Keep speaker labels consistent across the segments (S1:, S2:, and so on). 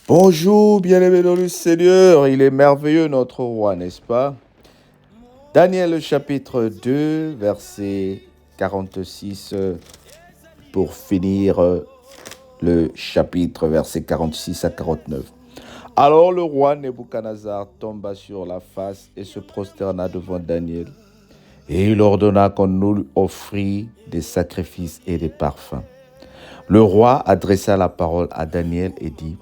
S1: Bonjour, bien-aimés dans le Seigneur, il est merveilleux notre roi, n'est-ce pas? Daniel chapitre 2, verset 46, pour finir le chapitre, verset 46 à 49. Alors le roi Nebuchadnezzar tomba sur la face et se prosterna devant Daniel. Et il ordonna qu'on nous offrit des sacrifices et des parfums. Le roi adressa la parole à Daniel et dit: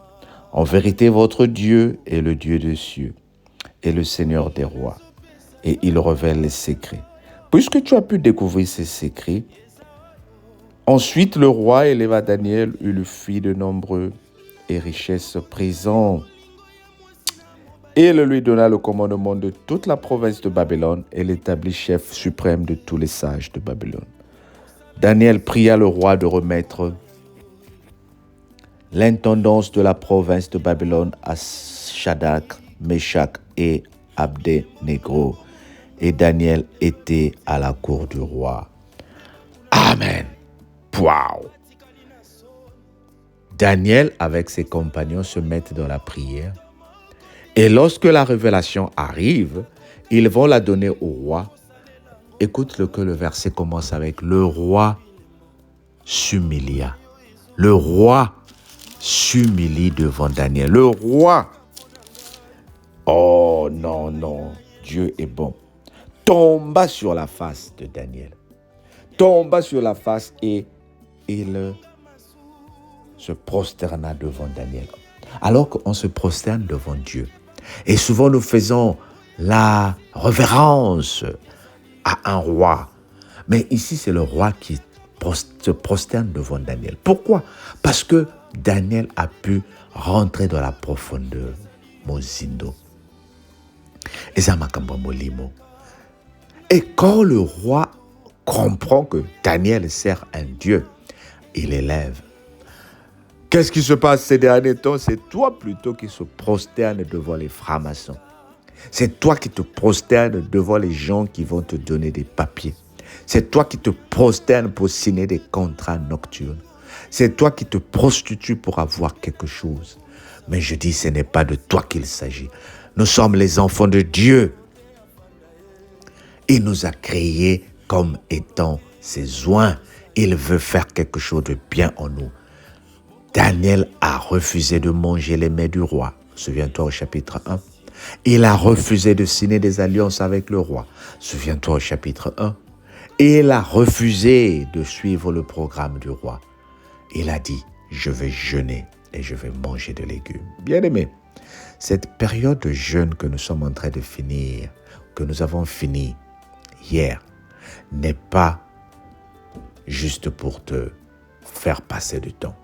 S1: En vérité, votre Dieu est le Dieu des cieux et le Seigneur des rois, et il révèle les secrets. Puisque tu as pu découvrir ces secrets, ensuite le roi éleva Daniel, et le fit de nombreux et richesses présents. Et il lui donna le commandement de toute la province de Babylone et l'établit chef suprême de tous les sages de Babylone. Daniel pria le roi de remettre l'intendance de la province de Babylone à Shadrach, Meshach et Abednego. Et Daniel était à la cour du roi. Amen. Wow. Daniel avec ses compagnons se mettent dans la prière. Et lorsque la révélation arrive, ils vont la donner au roi. Écoute que le verset commence avec: le roi s'humilia. Le roi s'humilie devant Daniel. Le roi, oh non, non, Dieu est bon, tomba sur la face de Daniel. Tomba sur la face et il se prosterna devant Daniel. Alors qu'on se prosterne devant Dieu, et souvent nous faisons la révérence à un roi, mais ici c'est le roi qui se prosterne devant Daniel. Pourquoi? Parce que Daniel a pu rentrer dans la profondeur. Mozindo. Et quand le roi comprend que Daniel sert un Dieu, il élève. Qu'est-ce qui se passe ces derniers temps? C'est toi plutôt qui se prosterne devant les francs-maçons. C'est toi qui te prosternes devant les gens qui vont te donner des papiers. C'est toi qui te prosternes pour signer des contrats nocturnes. C'est toi qui te prostitues pour avoir quelque chose. Mais je dis, ce n'est pas de toi qu'il s'agit. Nous sommes les enfants de Dieu. Il nous a créés comme étant ses oins. Il veut faire quelque chose de bien en nous. Daniel a refusé de manger les mets du roi. Souviens-toi au chapitre 1. Il a refusé de signer des alliances avec le roi. Souviens-toi au chapitre 1. Il a refusé de suivre le programme du roi. Il a dit, je vais jeûner et je vais manger de légumes. Bien-aimés, cette période de jeûne que nous sommes en train de finir, que nous avons fini hier, n'est pas juste pour te faire passer du temps.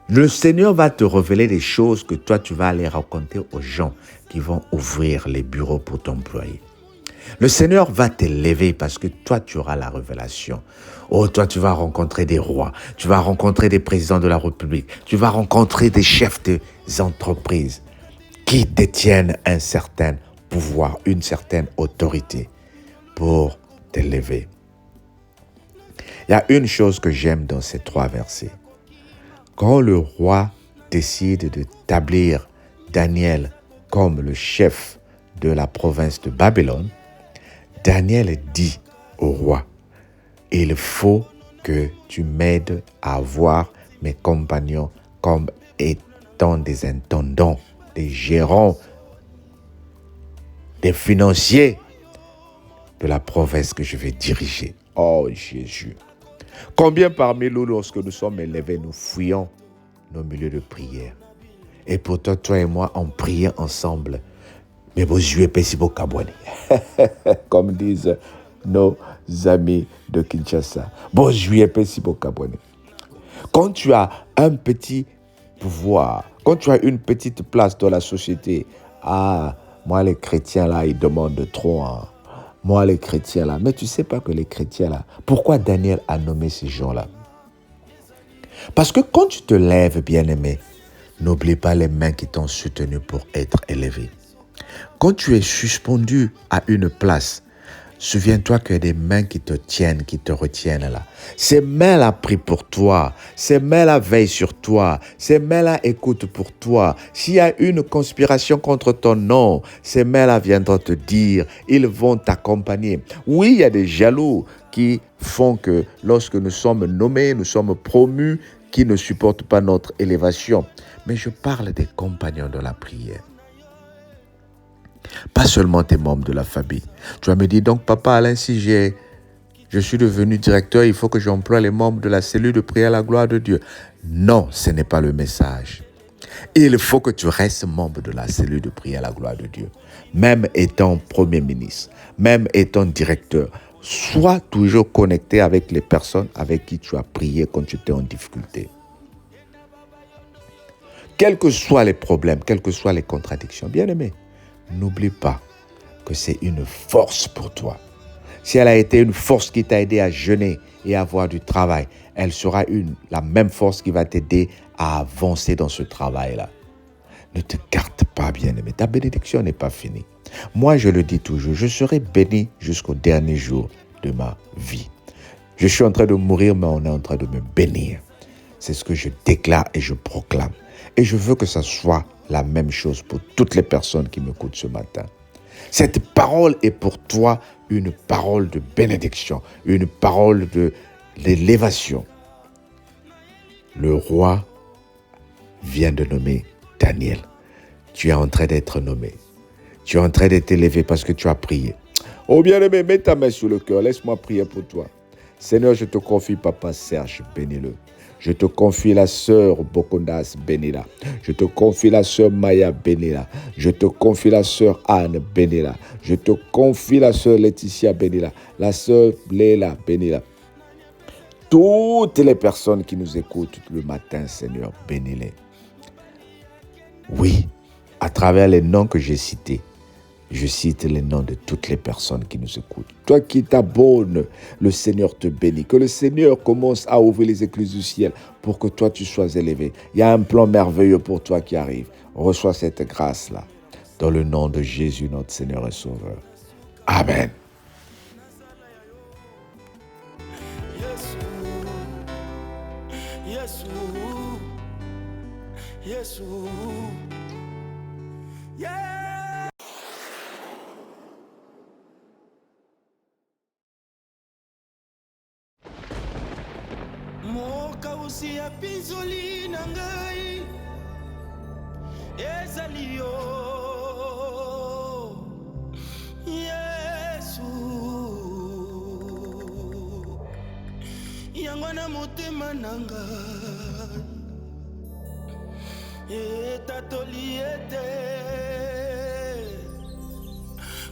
S1: Le Seigneur va te révéler des choses que toi, tu vas aller raconter aux gens qui vont ouvrir les bureaux pour t'employer. Le Seigneur va t'élever parce que toi, tu auras la révélation. Oh, toi, tu vas rencontrer des rois, tu vas rencontrer des présidents de la République, tu vas rencontrer des chefs des entreprises qui détiennent un certain pouvoir, une certaine autorité pour t'élever. Il y a une chose que j'aime dans ces 3 versets. Quand le roi décide d'établir Daniel comme le chef de la province de Babylone, Daniel dit au roi, il faut que tu m'aides à avoir mes compagnons comme étant des intendants, des gérants, des financiers de la province que je vais diriger. Oh Jésus! Combien parmi nous, lorsque nous sommes élevés, nous fouillons nos milieux de prière. Et pourtant, toi et moi, on priait ensemble. Mais vos yeux pessibo kabouani. Comme disent nos amis de Kinshasa. Vos yeux pessibo kabouani. Quand tu as un petit pouvoir, quand tu as une petite place dans la société, moi les chrétiens là, ils demandent trop. Moi les chrétiens là, mais tu sais pas que les chrétiens là, pourquoi Daniel a nommé ces gens-là? Parce que quand tu te lèves, bien-aimé, n'oublie pas les mains qui t'ont soutenu pour être élevé. Quand tu es suspendu à une place, Souviens-toi qu'il y a des mains qui te tiennent, qui te retiennent là. Ces mains-là prient pour toi. Ces mains-là veillent sur toi. Ces mains-là écoutent pour toi. S'il y a une conspiration contre ton nom, ces mains-là viendront te dire, ils vont t'accompagner. Oui, il y a des jaloux qui font que lorsque nous sommes nommés, nous sommes promus, qui ne supportent pas notre élévation. Mais je parle des compagnons de la prière. Pas seulement tes membres de la famille. Tu vas me dire, donc papa Alain, si je suis devenu directeur, il faut que j'emploie les membres de la cellule de prière à la gloire de Dieu. Non, ce n'est pas le message. Il faut que tu restes membre de la cellule de prière à la gloire de Dieu. Même étant premier ministre, même étant directeur, sois toujours connecté avec les personnes avec qui tu as prié quand tu étais en difficulté. Quels que soient les problèmes, quelles que soient les contradictions, bien aimé, n'oublie pas que c'est une force pour toi. Si elle a été une force qui t'a aidé à jeûner et à avoir du travail, elle sera la même force qui va t'aider à avancer dans ce travail-là. Ne te garde pas, bien-aimé. Ta bénédiction n'est pas finie. Moi, je le dis toujours, je serai béni jusqu'au dernier jour de ma vie. Je suis en train de mourir, mais on est en train de me bénir. C'est ce que je déclare et je proclame. Et je veux que ça soit la même chose pour toutes les personnes qui m'écoutent ce matin. Cette parole est pour toi une parole de bénédiction, une parole d'élévation. Le roi vient de nommer Daniel. Tu es en train d'être nommé. Tu es en train d'être élevé parce que tu as prié. Oh bien-aimé, mets ta main sur le cœur. Laisse-moi prier pour toi. Seigneur, je te confie Papa Serge, bénis-le. Je te confie la sœur Bokondas, bénis-la. Je te confie la sœur Maya, bénis-la. Je te confie la sœur Anne, bénis-la. Je te confie la sœur Laetitia, bénis-la. La sœur Léla, bénis-la. Toutes les personnes qui nous écoutent le matin, Seigneur, bénis-les. Oui, à travers les noms que j'ai cités, je cite les noms de toutes les personnes qui nous écoutent. Toi qui t'abonnes, le Seigneur te bénit. Que le Seigneur commence à ouvrir les écluses du ciel pour que toi tu sois élevé. Il y a un plan merveilleux pour toi qui arrive. Reçois cette grâce-là. Dans le nom de Jésus, notre Seigneur et Sauveur. Amen.
S2: Moka usi ya pinzoli na ngai ezali yo Yesu yango na motema na ngai etatoli ete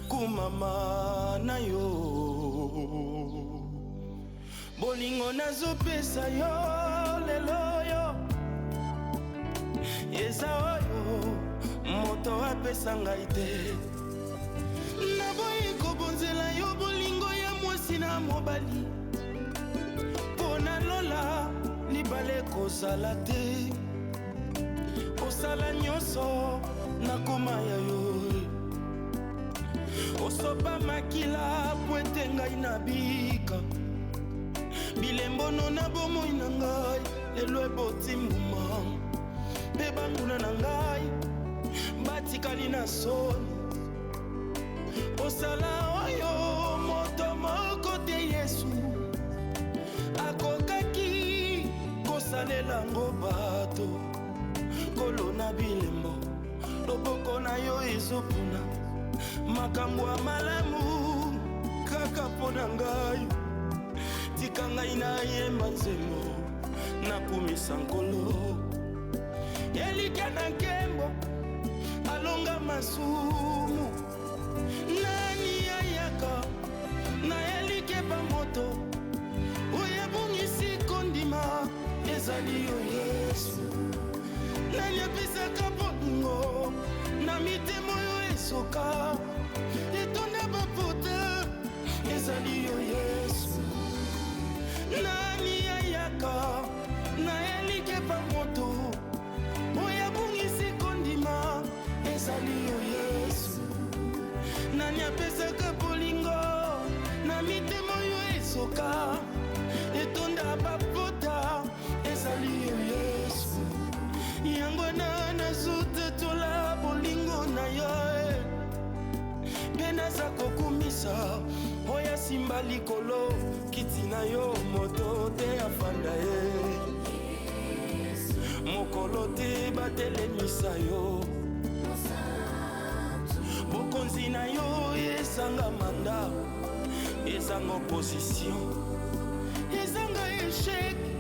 S2: kumama na yo bolingo nazopesa yo lelo yo eza oyo moto apesa ngai te naboyi kobonzela yo bolingo ya mwasi na mobali mpo nalola libale kozala te osala nyonso nakoma ya yo osopa makila po ete ngai nabika bilembono na bomoi na ngai lelo eboti mbuma mpe banguna na ngai batikali na soni osala oyo moto moko te Yesu akokaki kosalela ngo bato kolona bilembo loboko na yo ezopuna makambo ya malamu kaka mpo na ngai tika ngai nayemba nzembo nakumisa nkolo elike na nkembo alonga masumu nani ayaka na elike bamoto oyo ebungisi kondima ezali yo Yesu nani apesaka bolingo na mitema oyo esoka etonda bapota ezali yo Yesu nani ayaka na elike bamoto oyo ebungisi kondima ezali yo Yesu nani apesaka bolingo kokumisa oya simba likolo kiti na yo moto te afanda ye mokolo te batelemisa yo bokonzi na yo ezanga manda ezanga opposition ezanga échec